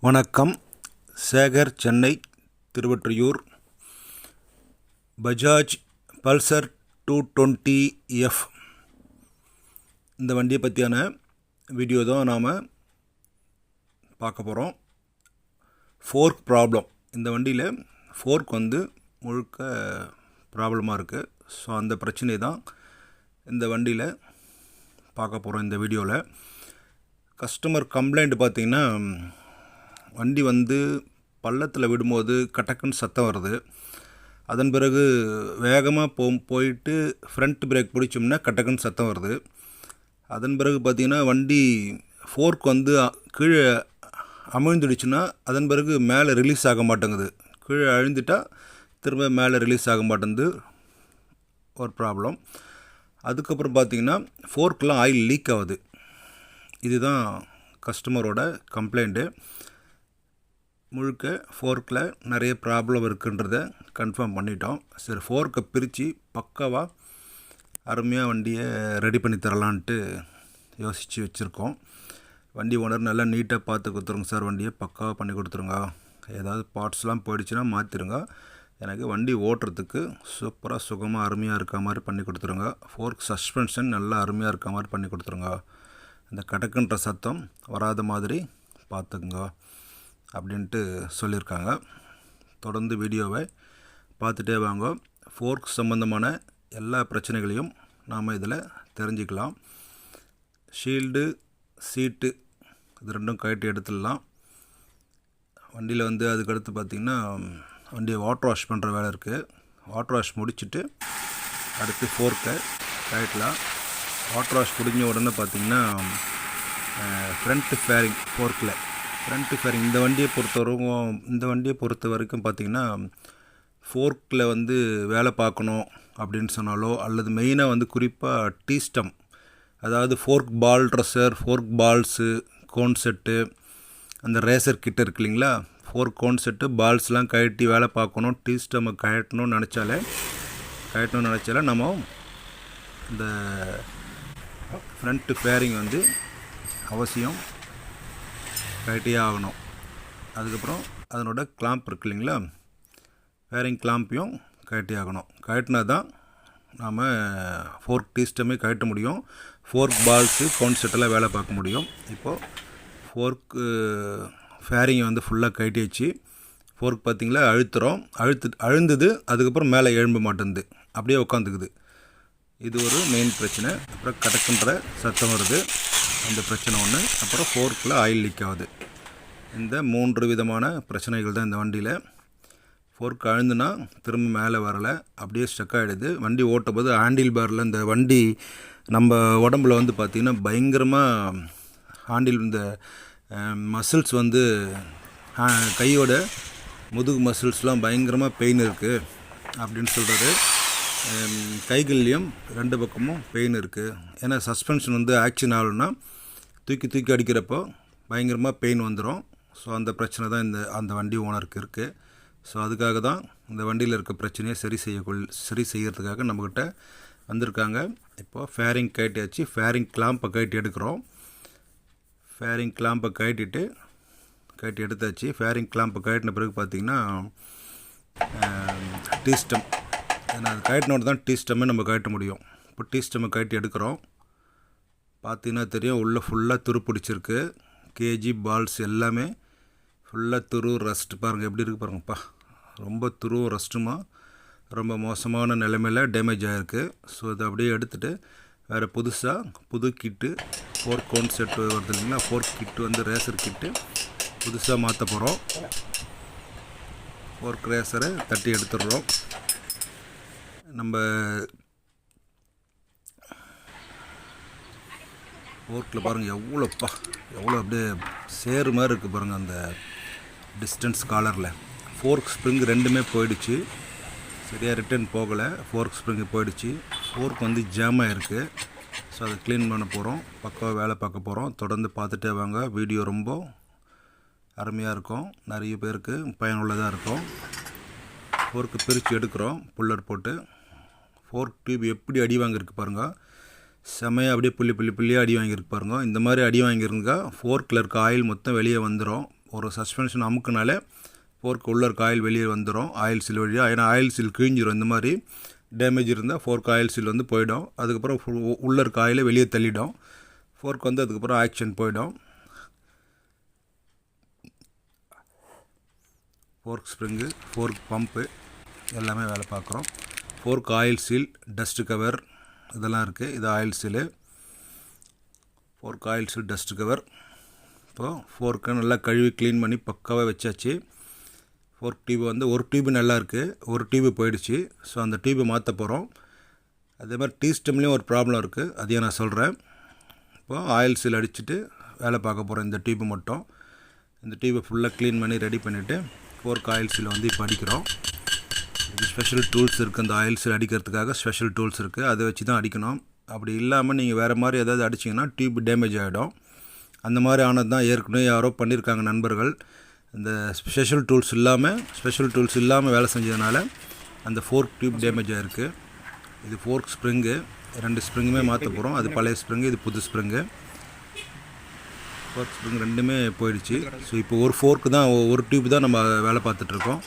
வணக்கம். Sekar, Chennai Thiruvottiyur. Bajaj Pulsar 220F இந்த வண்டியை பற்றியான வீடியோ தான் நாம் பார்க்க போகிறோம். Fork problem. இந்த வண்டியில் ஃபோர்க் முழுக்க ப்ராப்ளமாக இருக்குது. ஸோ அந்த பிரச்சனை தான் இந்த வண்டியில் பார்க்க போகிறோம். இந்த வீடியோவில் கஸ்டமர் கம்ப்ளைண்ட் பார்த்திங்கன்னா, வண்டி பள்ளத்தில் விடும்போது கட்டக்குன்னு சத்தம் வருது. அதன் பிறகு வேகமாக போயிட்டு ஃப்ரண்ட் பிரேக் பிடிச்சோம்னா கட்டக்குன்னு சத்தம் வருது. அதன் பிறகு பார்த்திங்கன்னா வண்டி ஃபோர்க் கீழே அமிழ்ந்துடுச்சுன்னா அதன் பிறகு மேலே ரிலீஸ் ஆக மாட்டேங்குது. கீழே அழுந்துட்டால் திரும்ப மேலே ரிலீஸ் ஆக மாட்டேங்குது, ஒரு ப்ராப்ளம். அதுக்கப்புறம் பார்த்திங்கன்னா ஃபோர்க்கெலாம் ஆயில் லீக் ஆகுது. இதுதான் கஸ்டமரோட கம்ப்ளைண்ட்டு. முழுக்க ஃபோர்க்கில் நிறைய ப்ராப்ளம் இருக்குன்றதை கன்ஃபார்ம் பண்ணிட்டோம். சரி, ஃபோர்க்கை பிரித்து பக்காவாக அருமையாக வண்டியை ரெடி பண்ணி தரலான்ட்டு யோசித்து வச்சுருக்கோம். வண்டி ஓனர் நல்லா நீட்டாக பார்த்து கொடுத்துருங்க சார், வண்டியை பக்காவாக பண்ணி கொடுத்துருங்க. ஏதாவது பார்ட்ஸ்லாம் போயிடுச்சுன்னா மாற்றிடுங்க. எனக்கு வண்டி ஓட்டுறதுக்கு சூப்பராக சுகமாக அருமையாக இருக்க மாதிரி பண்ணி கொடுத்துருங்க. ஃபோர்க் சஸ்பென்ஷன் நல்லா அருமையாக இருக்க மாதிரி பண்ணி கொடுத்துருங்க. இந்த கடக்குன்ற சத்தம் வராத மாதிரி பார்த்துக்குங்க அப்படின்ட்டு சொல்லியிருக்காங்க. தொடர்ந்து வீடியோவை பார்த்துட்டே வாங்க. ஃபோர்க் சம்மந்தமான எல்லா பிரச்சனைகளையும் நாம் இதில் தெரிஞ்சுக்கலாம். ஷீல்டு, சீட்டு இது ரெண்டும் கழட்டி எடுத்துடலாம். வண்டியில் அதுக்கடுத்து பார்த்திங்கன்னா வண்டியை வாட்டர் வாஷ் பண்ணுற வேலை இருக்குது. வாட்டர் வாஷ் முடிச்சுட்டு அடுத்து ஃபோர்க்கை கழட்டலாம். வாட்டர் வாஷ் முடிஞ்ச உடனே பார்த்திங்கன்னா ஃப்ரண்ட்டு ஃபேரிங் ஃபோர்க்கில் ஃப்ரண்ட்டு ஃபேரிங் இந்த வண்டியை பொறுத்த வரைக்கும் பார்த்திங்கன்னா ஃபோர்க்கில் வேலை பார்க்கணும் அப்படின்னு சொன்னாலோ, அல்லது மெயினாக குறிப்பாக டீஸ்டம், அதாவது fork ball dresser, fork balls, cone set, அந்த ரேசர் கிட்ட இருக்கு இல்லைங்களா, ஃபோர்க் கோன் செட்டு, பால்ஸ்லாம் கழட்டி வேலை பார்க்கணும், டீஸ்டம்மை கழட்டணும்னு நினச்சாலே நம்ம இந்த ஃப்ரண்ட்டு ஃபேரிங் அவசியம் கழட்டியே ஆகணும். அதுக்கப்புறம் அதனோட கிளாம்ப் இருக்கு இல்லைங்களா, ஃபேரிங் கிளாம்பையும் கழட்டி ஆகணும். கழட்டினா தான் நாம் ஃபோர்க் டீஸ்டமே கழட்ட முடியும். ஃபோர்க் பால்ஸு, கோன் செட்டெல்லாம் வேலை பார்க்க முடியும். இப்போது ஃபோர்க்கு ஃபேரிங்கை ஃபுல்லாக கழட்டியாச்சு. ஃபோர்க் பார்த்திங்களா அழுந்தது. அதுக்கப்புறம் மேலே எழும்ப மாட்டேங்குது, அப்படியே உட்காந்துக்குது. இது ஒரு மெயின் பிரச்சனை. அப்புறம் கடக்குன்ற சத்தம் வருது, அந்த பிரச்சனை ஒன்று. அப்புறம் ஃபோர்க்கில் ஆயில் லீக் ஆகுது. இந்த 3 விதமான பிரச்சனைகள் தான் இந்த வண்டியில். ஃபோர்க் அழுந்துனா திரும்ப மேலே வரலை, அப்படியே ஸ்டக் ஆகிடுது. வண்டி ஓட்டும்போது ஹேண்டில் பாரில் இந்த வண்டி நம்ம உடம்புல பார்த்திங்கன்னா பயங்கரமாக ஹேண்டில் இந்த மசில்ஸ் கையோட முதுகு மசில்ஸ்லாம் பயங்கரமாக பெயின் இருக்குது அப்படின்னு சொல்கிறாரு. கைகள்லேயும் 2 பக்கமும் பெயின் இருக்குது. ஏன்னா சஸ்பென்ஷன் ஆக்ஷன் ஆகணுன்னா தூக்கி அடிக்கிறப்போ பயங்கரமாக பெயின் வந்துடும். ஸோ அந்த பிரச்சனை தான் அந்த வண்டி ஓனருக்கு இருக்குது. ஸோ அதுக்காக தான் இந்த வண்டியில் இருக்க பிரச்சனையை சரி செய்கிறதுக்காக நம்மக்கிட்ட வந்திருக்காங்க. இப்போது ஃபேரிங் கழட்டியாச்சு. ஃபேரிங் கிளாம்பை கழட்டி எடுக்கிறோம். ஃபேரிங் கிளாம்பை கழட்டி எடுத்தாச்சு. ஃபேரிங் கிளாம்பை கழட்டின பிறகு பார்த்திங்கன்னா டீஸ்டம், ஏன்னா அது கழட்டினோடு தான் டீஸ்டம்மே நம்ம கழட்ட முடியும். இப்போ டீஸ்டம்மை கழட்டி எடுக்கிறோம். பார்த்தீங்கன்னா தெரியும், உள்ளே ஃபுல்லாக துரு பிடிச்சிருக்கு. கேஜி பால்ஸ் எல்லாமே ஃபுல்லாக துரு, ரஸ்ட்டு பாருங்கள் எப்படி இருக்குது பாருங்கப்பா. ரொம்ப துரு ரஸ்ட்டுமா ரொம்ப மோசமான நிலைமையில் டேமேஜ் ஆகிருக்கு. ஸோ இதை அப்படியே எடுத்துகிட்டு வேறு புது கிட்டு, ஃபோர்க் கோன் செட்டு வருது இல்லைங்களா, ஃபோர்க் கிட்டு ரேசர் கிட்டு புதுசாக மாற்ற போகிறோம். ஃபோர்க் ரேசரை தட்டி எடுத்துடுறோம். நம்ம ஃபோர்க்கில் பாருங்கள் எவ்வளோ அப்படியே சேரு மாதிரி இருக்குது பாருங்கள். அந்த டிஸ்டன்ஸ் காலரில் ஃபோர்க் ஸ்ப்ரிங் 2மே போயிடுச்சு. சரியாக ரிட்டர்ன் போகலை, ஃபோர்க் ஸ்ப்ரிங்கு போயிடுச்சு. ஃபோர்க் ஜாம் ஆகிருக்கு. ஸோ அதை க்ளீன் பண்ண போகிறோம், பக்காவாக வேலை பார்க்க போகிறோம். தொடர்ந்து பார்த்துட்டே வாங்க. வீடியோ ரொம்ப அருமையாக இருக்கும், நிறைய பேருக்கு பயனுள்ளதாக இருக்கும். ஃபோர்க்கு பிரித்து எடுக்கிறோம் புல்லர் போட்டு. ஃபோர்க் டியூப் எப்படி அடி வாங்கியிருக்கு பாருங்கள், செமையாக அப்படியே புள்ளியாக அடி வாங்கியிருக்கு பாருங்கள். இந்த மாதிரி அடி வாங்கியிருந்தா ஃபோர்க்கில் இருக்க ஆயில் மொத்தம் வெளியே வந்துடும். ஒரு சஸ்பென்ஷன் அமுக்குனாலே ஃபோர்க்கு உள்ள இருக்க ஆயில் வெளியே வந்துடும் ஆயில் சீல் வழியாக. ஏன்னா ஆயில் சீல் கிழிஞ்சிரும். இந்த மாதிரி டேமேஜ் இருந்தால் ஃபோர்க் ஆயில் சீல் வந்து போயிடும். அதுக்கப்புறம் உள்ளே இருக்க ஆயிலை வெளியே தள்ளிடும். ஃபோர்க் வந்து அதுக்கப்புறம் ஆக்ஷன் போயிடும். ஃபோர்க் ஸ்ப்ரிங்கு, ஃபோர்க் பம்ப்பு எல்லாமே வேலை பார்க்குறோம். Fork oil seal, dust cover இதெல்லாம் இருக்குது. இது oil seal, fork oil seal, dust cover. இப்போது ஃபோர்க்கை நல்லா கழுவி க்ளீன் பண்ணி பக்காவாக வச்சாச்சு. ஃபோர்க் டியூப் வந்து ஒரு டியூப்பு நல்லா இருக்குது, ஒரு டியூப்பு போயிடுச்சு. ஸோ அந்த டியூப்பை மாற்ற போகிறோம். அதே மாதிரி டீஸ்டம்லேயும் ஒரு ப்ராப்ளம் இருக்குது, அதையும் நான் சொல்கிறேன். இப்போது ஆயில் சீல் அடிச்சுட்டு வேலை பார்க்க போகிறோம். இந்த டியூப்பு மட்டும், இந்த டியூப்பை ஃபுல்லாக க்ளீன் பண்ணி ரெடி பண்ணிவிட்டு ஃபோர்க் ஆயில் சீலை வந்து இப்போ அடிக்கிறோம். இது ஸ்பெஷல் டூல்ஸ் இருக்குது. அந்த ஆயில் சீல் அடிக்கிறதுக்காக ஸ்பெஷல் டூல்ஸ் இருக்குது, அதை வச்சு தான் அடிக்கணும். அப்படி இல்லாமல் நீங்கள் வேறு மாதிரி ஏதாவது அடிச்சிங்கன்னா டியூப் டேமேஜ் ஆகிடும். அந்த மாதிரி ஆனது தான் ஏற்கனவே யாரோ பண்ணியிருக்காங்க நண்பர்கள். இந்த ஸ்பெஷல் டூல்ஸ் இல்லாமல் வேலை செஞ்சதுனால அந்த ஃபோர்க் டியூப் டேமேஜ் ஆகிருக்கு. இது ஃபோர்க் ஸ்ப்ரிங்கு, 2 ஸ்ப்ரிங்குமே மாற்ற போகிறோம். அது பழைய ஸ்ப்ரிங்கு, இது புது ஸ்ப்ரிங்கு. ஃபோர்க் ஸ்ப்ரிங் ரெண்டுமே போயிடுச்சு. ஸோ இப்போ ஒரு ஃபோர்க்கு தான், ஒரு டியூப் தான் நம்ம வேலை பார்த்துட்ருக்கோம்.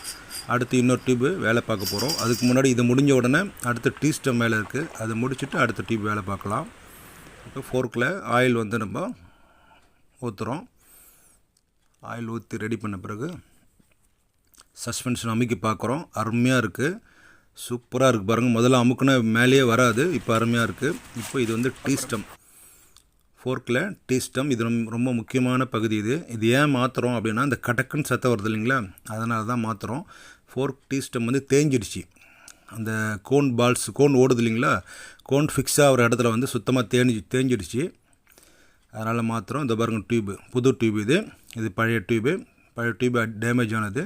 அடுத்து இன்னொரு டியூப்பு வேலை பார்க்க போகிறோம். அதுக்கு முன்னாடி இது முடிஞ்ச உடனே அடுத்த டீஸ்டம் வேலை இருக்குது, அதை முடிச்சுட்டு அடுத்த டியூப் வேலை பார்க்கலாம். இப்போ ஃபோர்க்கில் ஆயில் வந்து நம்ம ஊற்றுறோம். ஆயில் ஊற்றி ரெடி பண்ண பிறகு சஸ்பென்ஷன் அமுக்கி பார்க்குறோம். அருமையாக இருக்குது, சூப்பராக இருக்குது பாருங்கள். முதல்ல அமுக்குனா மேலேயே வராது, இப்போ அருமையாக இருக்குது. இப்போ இது வந்து டீஸ்டம், ஃபோர்க்கில் டீஸ்டம். இது ரொம்ப முக்கியமான பகுதி. இது ஏன் மாற்றுறோம் அப்படின்னா, இந்த கடக்குன்னு சத்தம் வருது இல்லைங்களா, அதனால தான் மாற்றுறோம். ஃபோர்க் டீஸ்டம் வந்து தேஞ்சிடுச்சு. அந்த கோன் ஓடுது இல்லைங்களா, கோன் ஃபிக்ஸ் ஆகிற இடத்துல வந்து சுத்தமாக தேஞ்சிடுச்சு. அதனால் மாற்றுறோம். இந்த பாருங்கள் டியூப்பு, புது டியூப். இது பழைய டியூப்பு டேமேஜ் ஆனது,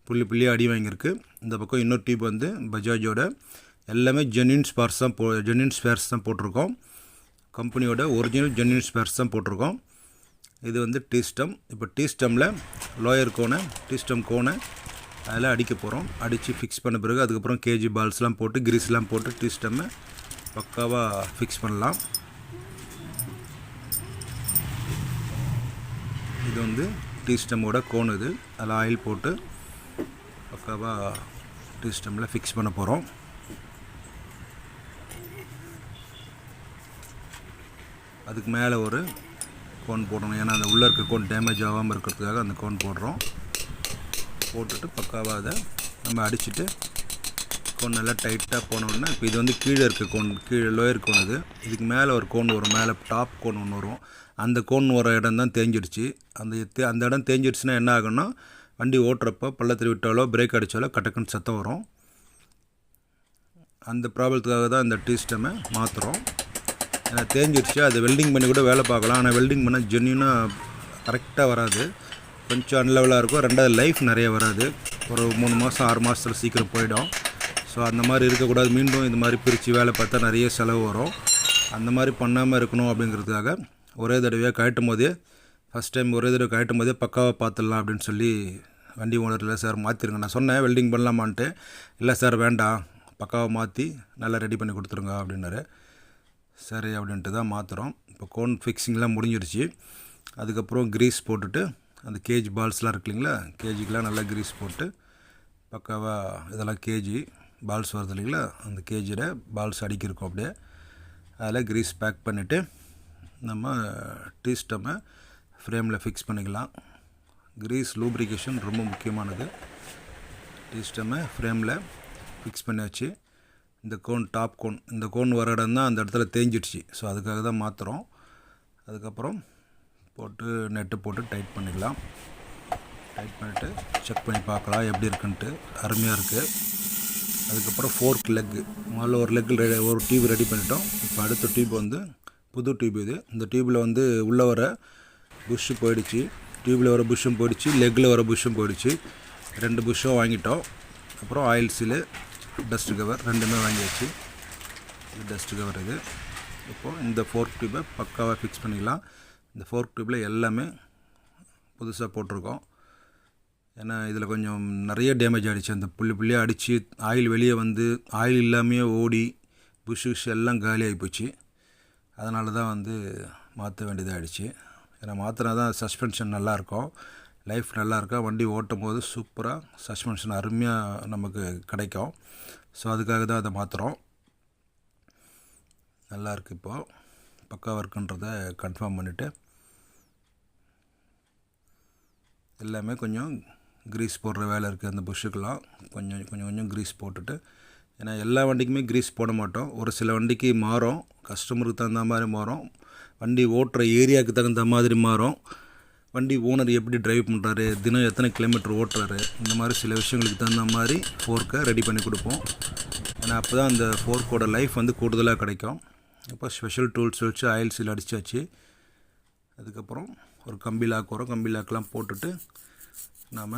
புள்ளியாக அடி வாங்கியிருக்கு. இந்த பக்கம் இன்னொரு டியூப் வந்து பஜாஜோட எல்லாமே ஜென்யூன் ஸ்பேர்ஸ் தான் போட்டிருக்கோம். கம்பெனியோட ஒரிஜினல் ஜென்யூன் ஸ்பேர்ஸ் தான் போட்டிருக்கோம். இது வந்து டீஸ்டம். இப்போ டீஸ்டமில் லோயர் டீஸ்டம் கோனை அதில் அடிக்க போகிறோம். அடித்து ஃபிக்ஸ் பண்ண பிறகு அதுக்கப்புறம் கேஜி பால்ஸ்லாம் போட்டு கிரீஸ்லாம் போட்டு டீஸ்டம்மை பக்காவாக ஃபிக்ஸ் பண்ணலாம். இது வந்து டீஸ்டமோட கோன். இது அதில் ஆயில் போட்டு பக்காவாக டீஸ்டமில் ஃபிக்ஸ் பண்ண போகிறோம். அதுக்கு மேலே ஒரு கோன் போடணும், ஏன்னா அந்த உள்ளே இருக்க கோன் டேமேஜ் ஆகாமல் இருக்கிறதுக்காக அந்த கோன் போட்டுட்டு பக்காவாக அதை நம்ம அடிச்சுட்டு கோன் நல்லா டைட்டாக போனோன்னா, இப்போ இது வந்து கீழே இருக்க கோன், லோயர் கோன். இதுக்கு மேலே ஒரு கோன் வரும், மேலே டாப் கோன் ஒன்று வரும். அந்த கோன் வர இடம் தான் தேஞ்சிடுச்சு. அந்த இடம் தேஞ்சிடுச்சுன்னா என்ன ஆகுன்னா, வண்டி ஓட்டுறப்போ பள்ளத்தில் விட்டாலோ பிரேக் அடித்தாலோ கட்டக்குன்னு சத்தம் வரும். அந்த ப்ராப்ளத்துக்காக தான் இந்த டீஸ்டமை மாற்றுறோம். ஏன்னா தேஞ்சிடுச்சு, அது வெல்டிங் பண்ணி கூட வேலை பார்க்கலாம். ஆனால் வெல்டிங் பண்ணால் ஜென்யூனாக கரெக்டாக வராது, கொஞ்சம் அன்லெவலாக இருக்கும். ரெண்டாவது லைஃப் நிறைய வராது, ஒரு 3 மாதம் 6 மாதத்தில் சீக்கிரம் போயிடும். ஸோ அந்த மாதிரி இருக்கக்கூடாது. மீண்டும் இந்த மாதிரி பிரித்து வேலை பார்த்தா நிறைய செலவு வரும். அந்த மாதிரி பண்ணாமல் இருக்கணும் அப்படிங்கிறதுக்காக ஒரே தடவையாக கழட்டும் போதே, ஃபஸ்ட் டைம் ஒரே தடவை கழட்டும் போதே பக்காவாக பார்த்துடலாம் அப்படின்னு சொல்லி வண்டி ஓனரில் சார் மாற்றிருங்க. நான் சொன்னேன் வெல்டிங் பண்ணலாமான்ட்டு. இல்லை சார் வேண்டாம், பக்காவாக மாற்றி நல்லா ரெடி பண்ணி கொடுத்துருங்க அப்படின்னாரு. சரி அப்படின்ட்டு தான் மாற்றுறோம். இப்போ கோன் ஃபிக்ஸிங்லாம் முடிஞ்சிருச்சு. அதுக்கப்புறம் க்ரீஸ் போட்டுட்டு அந்த கேஜி பால்ஸ்லாம் இருக்கு இல்லைங்களா, கேஜிக்கெலாம் நல்லா க்ரீஸ் போட்டு பக்காவாக, இதெல்லாம் கேஜி பால்ஸ் வருது இல்லைங்களா, அந்த கேஜியில் பால்ஸ் அடிக்கிருக்கோம். அப்படியே அதில் க்ரீஸ் பேக் பண்ணிவிட்டு நம்ம டீஸ்டம்மை ஃப்ரேமில் ஃபிக்ஸ் பண்ணிக்கலாம். க்ரீஸ் லூப்ரிகேஷன் ரொம்ப முக்கியமானது. டீஸ்டம்மை ஃப்ரேமில் ஃபிக்ஸ் பண்ணியாச்சு. இந்த கோன் டாப் கோன், இந்த கோன் வர இடம் தான் அந்த இடத்துல தேஞ்சிடுச்சு. ஸோ அதுக்காக தான் மாற்றுறோம். அதுக்கப்புறம் போட்டு நெட்டு போட்டு டைட் பண்ணிக்கலாம். டைட் பண்ணிவிட்டு செக் பண்ணி பார்க்கலாம் எப்படி இருக்குன்ட்டு. அருமையாக இருக்குது. அதுக்கப்புறம் ஃபோர்க் லெக்கு, முதல்ல ஒரு லெக்கு ஒரு டியூப் ரெடி பண்ணிட்டோம். இப்போ அடுத்த டியூப் வந்து புது டியூப். இந்த டியூப்பில் வந்து உள்ளே வர புஷ்ஷு போயிடுச்சு, டியூப்பில் வர புஷ்ஷும் போயிடுச்சு, லெக்கில் வர புஷ்ஷும் போயிடுச்சு. 2 புஷ்ஷும் வாங்கிட்டோம். அப்புறம் ஆயில் சீலு, டஸ்ட்டு கவர் ரெண்டுமே வாங்கியாச்சு. இது டஸ்ட்டு கவர். இப்போது இந்த ஃபோர்க் டியூப்பை பக்காவாக ஃபிக்ஸ் பண்ணிக்கலாம். இந்த ஃபோர்க் டியூப்பில் எல்லாமே புதுசாக போட்டிருக்கோம். ஏன்னா இதில் கொஞ்சம் நிறைய டேமேஜ் ஆகிடுச்சு. அந்த புள்ளியாக அடித்து ஆயில் வெளியே வந்து ஆயில் இல்லாமையே ஓடி புஷ் எல்லாம் காலி ஆகி போச்சு. அதனால தான் வந்து மாற்ற வேண்டியதாகிடுச்சு. ஏன்னா மாற்றினா தான் சஸ்பென்ஷன் நல்லாயிருக்கும். லைஃப் நல்லா இருக்கா, வண்டி ஓட்டும் போது சூப்பராக சஸ்பென்ஷன் அருமையாக நமக்கு கிடைக்கும். ஸோ அதுக்காக தான் அதை மாற்றுறோம். நல்லாயிருக்கு. இப்போது பக்காவாக இருக்குன்றதை கன்ஃபார்ம் பண்ணிவிட்டு எல்லாமே கொஞ்சம் க்ரீஸ் போடுற வேலை இருக்குது. அந்த புஷ்ஷுக்கெல்லாம் கொஞ்சம் க்ரீஸ் போட்டுட்டு, ஏன்னா எல்லா வண்டிக்குமே க்ரீஸ் போட மாட்டோம். ஒரு சில வண்டிக்கு மாறும், கஸ்டமருக்கு தகுந்த மாதிரி மாறும், வண்டி ஓட்டுற ஏரியாவுக்கு தகுந்த மாதிரி மாறும், வண்டி ஓனர் எப்படி ட்ரைவ் பண்ணுறாரு, தினம் எத்தனை கிலோமீட்டர் ஓட்டுறாரு, இந்த மாதிரி சில விஷயங்களுக்கு தகுந்த மாதிரி ஃபோர்க்கை ரெடி பண்ணி கொடுப்போம். ஏன்னா அப்போ தான் அந்த ஃபோர்க்கோட லைஃப் வந்து கூடுதலாக கிடைக்கும். இப்போ ஸ்பெஷல் டூல்ஸ் வச்சு ஆயில் சீல் அடித்தாச்சு. அதுக்கப்புறம் ஒரு கம்பி லாக் வரும், கம்பி லாக்லாம் போட்டுட்டு நாம்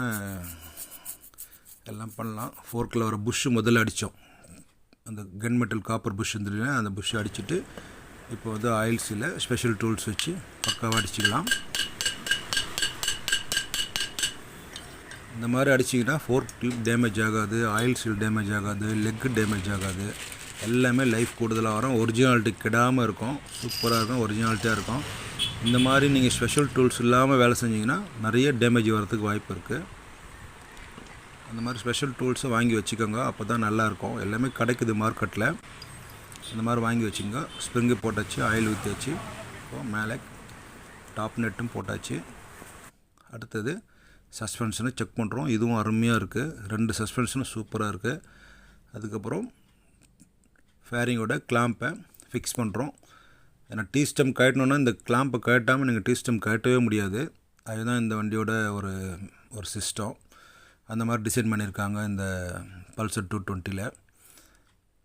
எல்லாம் பண்ணலாம். ஃபோர்க்கில் வர புஷ்ஷு முதல்ல அடித்தோம், அந்த கன் மெட்டல் காப்பர் புஷ் இருந்துச்சுன்னா அந்த புஷ்ஷை அடிச்சுட்டு இப்போ வந்து ஆயில் சீலை ஸ்பெஷல் டூல்ஸ் வச்சு பக்காவாக அடிச்சிக்கலாம். இந்த மாதிரி அடிச்சிங்கன்னா ஃபோர்க் டியூப் டேமேஜ் ஆகாது, ஆயில் சீல் டேமேஜ் ஆகாது, லெக்கு டேமேஜ் ஆகாது, எல்லாமே லைஃப் கூடுதலாக வரும், ஒரிஜினாலிட்டி கெடாமல் இருக்கும், சூப்பராக இருக்கும், ஒரிஜினாலிட்டியாக இருக்கும். இந்த மாதிரி நீங்கள் ஸ்பெஷல் டூல்ஸ் இல்லாமல் வேலை செஞ்சிங்கன்னா நிறைய டேமேஜ் வரதுக்கு வாய்ப்பு இருக்குது. அந்த மாதிரி ஸ்பெஷல் டூல்ஸை வாங்கி வச்சுக்கோங்க, அப்போ தான் நல்லாயிருக்கும். எல்லாமே கிடைக்குது மார்க்கெட்டில். இந்த மாதிரி வாங்கி வச்சுங்க. ஸ்ப்ரிங்கு போட்டாச்சு, ஆயில் ஊற்றியாச்சு, இப்போது மேலே டாப் நெட்டும் போட்டாச்சு. அடுத்தது சஸ்பென்ஷனை செக் பண்ணுறோம். இதுவும் அருமையாக இருக்குது, 2 சஸ்பென்ஷனும் சூப்பராக இருக்குது. அதுக்கப்புறம் ஃபேரிங்கோட கிளாம்பை ஃபிக்ஸ் பண்ணுறோம். ஏன்னா டீ ஸ்டெம் கட்டணுன்னா இந்த கிளாம்பை கட்டாமல் நீங்கள் டீ ஸ்டெம் கட்டவே முடியாது. அதுதான் இந்த வண்டியோட ஒரு சிஸ்டம். அந்த மாதிரி டிசைன் பண்ணியிருக்காங்க இந்த பல்சர் 220ல்.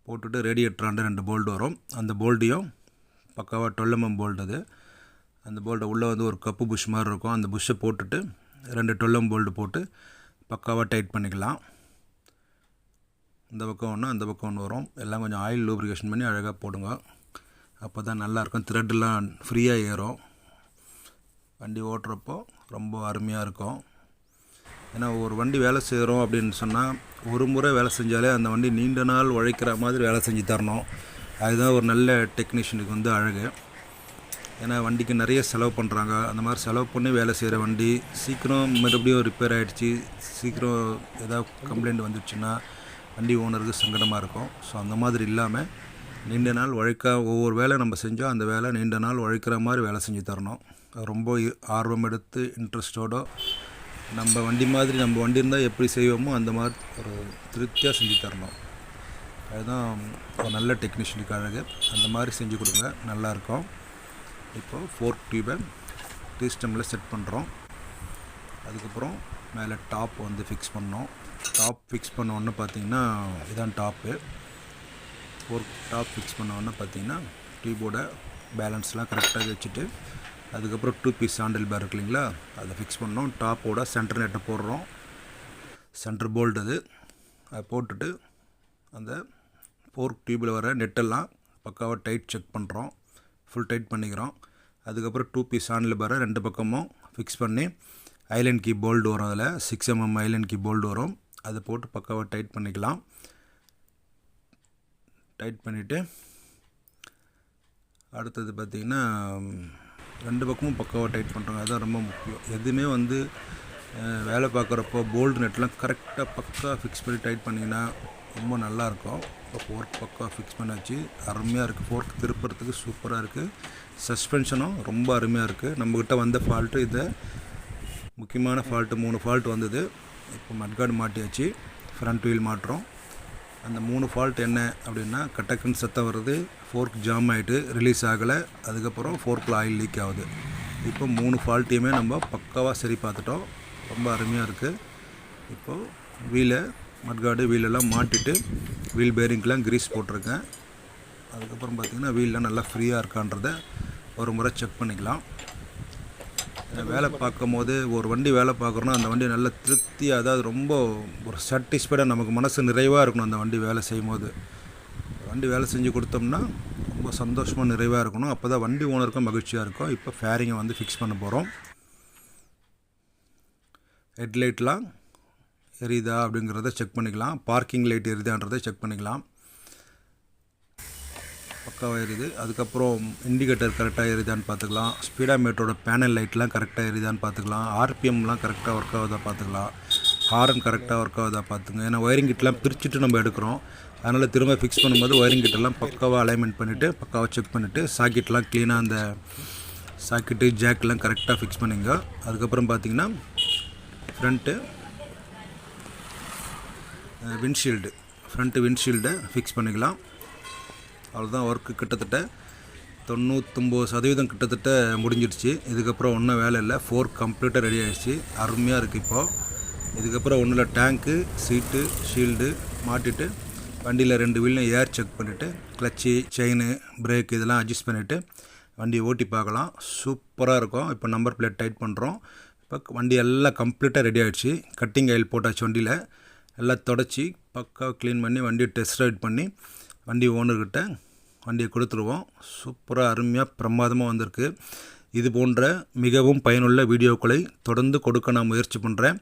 போட்டுட்டு ரேடியேட்டராண்ட 2 போல்டு வரும், அந்த போல்டையும் பக்காவாக 12 mm போல்டு. அது அந்த போல்டை உள்ளே வந்து ஒரு கப்பு புஷ் மாதிரி இருக்கும், அந்த புஷ்ஷை போட்டுட்டு 2 12 mm போல்டு போட்டு பக்காவாக டைட் பண்ணிக்கலாம். இந்த பக்கம் ஒன்று, அந்த பக்கம் ஒன்று வரும். எல்லாம் கொஞ்சம் ஆயில் லூப்ரிகேஷன் பண்ணி அழகாக போடுங்க, அப்போ தான் நல்லாயிருக்கும். த்ரெட்டெலாம் ஃப்ரீயாக ஏறும், வண்டி ஓட்டுறப்போ ரொம்ப அருமையாக இருக்கும். ஏன்னா ஒரு வண்டி வேலை செய்கிறோம் அப்படின்னு சொன்னால் ஒரு முறை வேலை செஞ்சாலே அந்த வண்டி நீண்ட நாள் உழைக்கிற மாதிரி வேலை செஞ்சு தரணும். அதுதான் ஒரு நல்ல டெக்னீஷியனுக்கு வந்து அழகு. ஏன்னா வண்டிக்கு நிறைய செலவு பண்ணுறாங்க, அந்த மாதிரி செலவு பண்ணி வேலை செய்கிற வண்டி சீக்கிரம் மறுபடியும் ரிப்பேர் ஆகிடுச்சு, சீக்கிரம் ஏதாவது கம்ப்ளைண்ட் வந்துடுச்சுன்னா வண்டி ஓனருக்கு சங்கடமாக இருக்கும். ஸோ அந்த மாதிரி இல்லாமல் நீண்ட நாள் ஒவ்வொரு வேலை நம்ம செஞ்சால் அந்த வேலை நீண்ட நாள் உழைக்கிற மாதிரி வேலை செஞ்சு தரணும். ரொம்ப ஆர்வம் எடுத்து இன்ட்ரெஸ்டோடு நம்ம வண்டி இருந்தால் எப்படி செய்வோமோ அந்த மாதிரி ஒரு திருப்தியாக செஞ்சு தரணும். அதுதான் ஒரு நல்ல டெக்னீஷியனுக்கு அழகு. அந்த மாதிரி செஞ்சு கொடுங்க, நல்லாயிருக்கும். இப்போது ஃபோர்க் டியூபை டீ ஸ்டெம்மில் செட் பண்ணுறோம். அதுக்கப்புறம் மேலே டாப் வந்து ஃபிக்ஸ் பண்ணோம். டாப் ஃபிக்ஸ் பண்ண உடனே பார்த்திங்கன்னா இதான் டாப்பு. ஃபோர்க் டாப் ஃபிக்ஸ் பண்ண உடனே பார்த்திங்கன்னா டியூபோட பேலன்ஸ்லாம் கரெக்டாக வச்சுட்டு அதுக்கப்புறம் 2 பீஸ் ஹேண்டில் பேர் இருக்கு இல்லைங்களா, அதை ஃபிக்ஸ் பண்ணோம். டாப்போட சென்டர் நெட்டை போடுறோம், சென்டர் போல்டு அது. அதை போட்டுட்டு அந்த ஃபோர்க் டியூபில் வர நெட்டெல்லாம் பக்காவாக டைட் செக் பண்ணுறோம், ஃபுல் டைட் பண்ணிக்கிறோம். அதுக்கப்புறம் 2 பீஸ் ஹேண்டில் பேரை 2 பக்கமும் ஃபிக்ஸ் பண்ணி ஐலண்ட் கீ போல்டு வரும், அதில் 6 mm ஐலண்ட் கீ போல்டு வரும், அதை போட்டு பக்காவாக டைட் பண்ணிக்கலாம். டைட் பண்ணிவிட்டு அடுத்தது பார்த்திங்கன்னா 2 பக்கமும் பக்காவாக டைட் பண்ணுறாங்க, அதுதான் ரொம்ப முக்கியம். எதுவுமே வந்து வேலை பார்க்குறப்போ போல்டு நெட்லாம் கரெக்டாக பக்கா ஃபிக்ஸ் பண்ணி டைட் பண்ணிங்கன்னா ரொம்ப நல்லாயிருக்கும். இப்போ ஃபோர்க் பக்கா ஃபிக்ஸ் பண்ணாச்சு, அருமையாக இருக்குது. ஃபோர்க் திருப்புறதுக்கு சூப்பராக இருக்குது. சஸ்பென்ஷனும் ரொம்ப அருமையாக இருக்குது. நம்மக்கிட்ட வந்த ஃபால்ட்டு இது முக்கியமான ஃபால்ட்டு, 3 ஃபால்ட் வந்தது. இப்போ மட்கார்டு மாட்டியாச்சு, ஃப்ரண்ட் வீல் மாட்டுறோம். அந்த 3 ஃபால்ட் என்ன அப்படின்னா, கட்டக்குன்னு சத்தம் வருது, ஃபோர்க் ஜாம் ஆகிட்டு ரிலீஸ் ஆகலை, அதுக்கப்புறம் ஃபோர்க்கில் ஆயில் லீக் ஆகுது. இப்போ 3 ஃபால்ட்டையுமே நம்ம பக்காவாக சரி பார்த்துட்டோம், ரொம்ப அருமையாக இருக்குது. இப்போது மட்கார்டு வீலெல்லாம் மாட்டிட்டு வீல் பேரிங்க்கெலாம் க்ரீஸ் போட்டிருக்கேன். அதுக்கப்புறம் பார்த்திங்கன்னா வீலெலாம் நல்லா ஃப்ரீயாக இருக்கான்றதை ஒரு முறை செக் பண்ணிக்கலாம். வேலை பார்க்கும் போது ஒரு வண்டி வேலை பார்க்குறோன்னா அந்த வண்டி நல்ல திருப்தியாக, அதாவது ரொம்ப ஒரு சாட்டிஸ்ஃபைடாக, நமக்கு மனசு நிறைவாக இருக்கணும். அந்த வண்டி வேலை செய்யும் போது வண்டி வேலை செஞ்சு கொடுத்தோம்னா ரொம்ப சந்தோஷமாக நிறைவாக இருக்கணும், அப்போ தான் வண்டி ஓனருக்கும் மகிழ்ச்சியாக இருக்கும். இப்போ ஃபேரிங்கை வந்து ஃபிக்ஸ் பண்ண போகிறோம். ஹெட்லைட்லாம் எரியுதா அப்படிங்கிறத செக் பண்ணிக்கலாம், பார்க்கிங் லைட் எரியுதான்றதை செக் பண்ணிக்கலாம். பக்காவாக எரியுது. அதுக்கப்புறம் இண்டிகேட்டர் கரெக்டாக எரியுதான்னு பார்த்துக்கலாம். ஸ்பீடாமீட்டரோட பேனல் லைட்லாம் கரெக்டாக எரியுதான்னு பார்த்துக்கலாம். ஆர்பிஎம்லாம் கரெக்டாக ஒர்க் ஆகுதா பார்த்துக்கலாம். ஹாரன் கரெக்டாக ஒர்க் ஆகுதா பார்த்துங்க. ஏன்னா ஒயரிங் கிட்டலாம் பிரிச்சுட்டு நம்ம எடுக்கிறோம். அதனால் திரும்ப ஃபிக்ஸ் பண்ணும்போது ஒயரிங் கிட்டெல்லாம் பக்காவாக அலைன்மெண்ட் பண்ணிவிட்டு பக்காவாக செக் பண்ணிவிட்டு சாக்கெட்லாம் க்ளீனாக அந்த சாக்கெட்டு ஜாக்கெலாம் கரெக்டாக ஃபிக்ஸ் பண்ணிங்க. அதுக்கப்புறம் பார்த்திங்கன்னா ஃப்ரண்ட்டு விண்ட்ஷீல்டை ஃபிக்ஸ் பண்ணிக்கலாம். அவ்வளோதான். ஒர்க்கு கிட்டத்தட்ட 99% கிட்டத்தட்ட முடிஞ்சிடுச்சு. இதுக்கப்புறம் ஒன்றும் வேலை இல்லை. 4 கம்ப்ளீட்டாக ரெடி ஆகிடுச்சு. அருமையாக இருக்குது. இப்போது இதுக்கப்புறம் ஒன்றும் இல்லை, டேங்க்கு, சீட்டு, ஷீல்டு மாட்டிட்டு வண்டியில் 2 வீல்லையும் ஏர் செக் பண்ணிவிட்டு கிளச்சு, செயின், பிரேக் இதெல்லாம் அட்ஜஸ்ட் பண்ணிவிட்டு வண்டியை ஓட்டி பார்க்கலாம். சூப்பராக இருக்கும். இப்போ நம்பர் பிளேட் டைட் பண்ணுறோம். இப்போ வண்டி எல்லாம் கம்ப்ளீட்டாக ரெடி ஆகிடுச்சு. கட்டிங் ஆயில் போட்டாச்சு. வண்டியில் எல்லாம் தொடச்சி பக்காவாக க்ளீன் பண்ணி வண்டியை டெஸ்ட் ரைட் பண்ணி வண்டி ஓனர்கிட்ட வண்டியை கொடுத்துருவோம். சூப்பராக அருமையாக பிரமாதமாக வந்திருக்கு. இது போன்ற மிகவும் பயனுள்ள வீடியோக்களை தொடர்ந்து கொடுக்க நான் முயற்சி பண்ணுறேன்.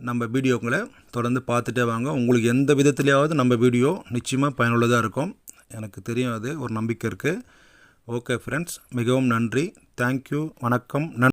நம்ம வீடியோக்களை தொடர்ந்து பார்த்துட்டே வாங்க. உங்களுக்கு எந்த விதத்துலையாவது நம்ம வீடியோ நிச்சயமாக பயனுள்ளதாக இருக்கும். எனக்கு தெரியும், அது ஒரு நம்பிக்கை இருக்குது. ஓகே ஃப்ரெண்ட்ஸ், மிகவும் நன்றி. தேங்க்யூ. வணக்கம்.